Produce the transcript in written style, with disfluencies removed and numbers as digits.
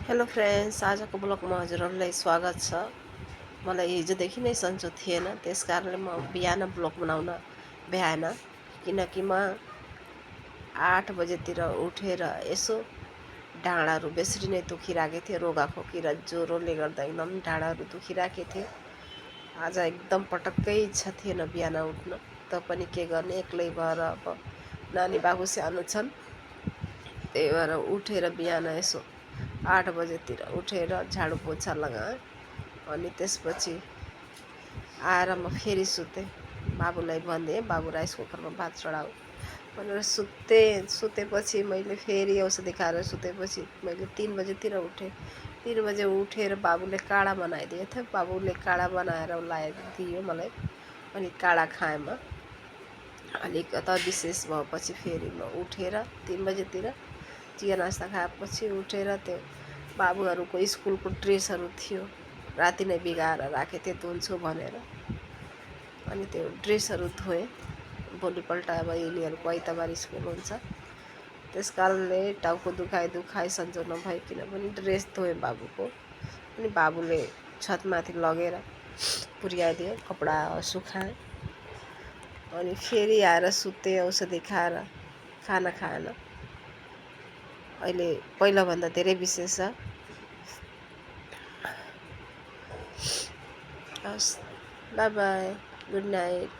Hello friends, आजको ब्लगमा हजुरहरूलाई स्वागत छ। मलाई हिजोदेखि नै सन्चो थिएन, त्यस कारणले म बिहान ब्लग बनाउन भ्याएन। किनकि म 8 बजेतिर उठेर यसो ढाँडाहरू बेसरी नै दुखिरहेको थियो। रोगाखोकी र ज्वरोले गर्दा एकदम ढाँडाहरू दुखिरहेको थियो। आज एकदम पटक्कै इच्छा थिएन बिहान उठ्न, त पनि के गर्ने, एक्लै भएर अब नानी बाबु सानो छन्। त्यही भएर उठेर बिहान यसो 8 बजेतिर उठेर झाडु पोछा लगाएँ। अनि त्यसपछि आएर म फेरि सुतेँ। बाबुलाई भनिदिएँ बाबु राइस कुकरमा भात चढाऊ भनेर सुतेपछि मैले फेरि औषधि खाएर सुतेपछि मैले 3 बजेतिर उठेँ। 3 बजे उठेर बाबुले काढा बनाइदिएको थियो। बाबुले काढा बनाएर दियो मलाई, अनि काढा खाएँ म। अलिकता विशेष भएपछि फेरि म उठेर 3 बजेतिर चिया नास्ता खाएपछि उठेर त्यो बाबुहरूको स्कुलको ड्रेसहरू थियो, राति नै बिगाएर राखेको थिएँ धुन्छु भनेर। अनि त्यो ड्रेसहरू धोएँ। भोलिपल्ट अब यिनीहरूको आइतबार स्कुल हुन्छ, त्यस कारणले टाउको दुखाइ सन्चो नभइकन पनि ड्रेस धोएँ बाबुको। अनि बाबुले छतमाथि लगेर पुर्याइदियो, कपडा सुकाएँ। अनि फेरि आएर सुतेँ औषधि खाएर। खाना खाएन, अहिले पहिलाभन्दा धेरै विशेष छ। हस्, बाई बाई, गुड नाइट।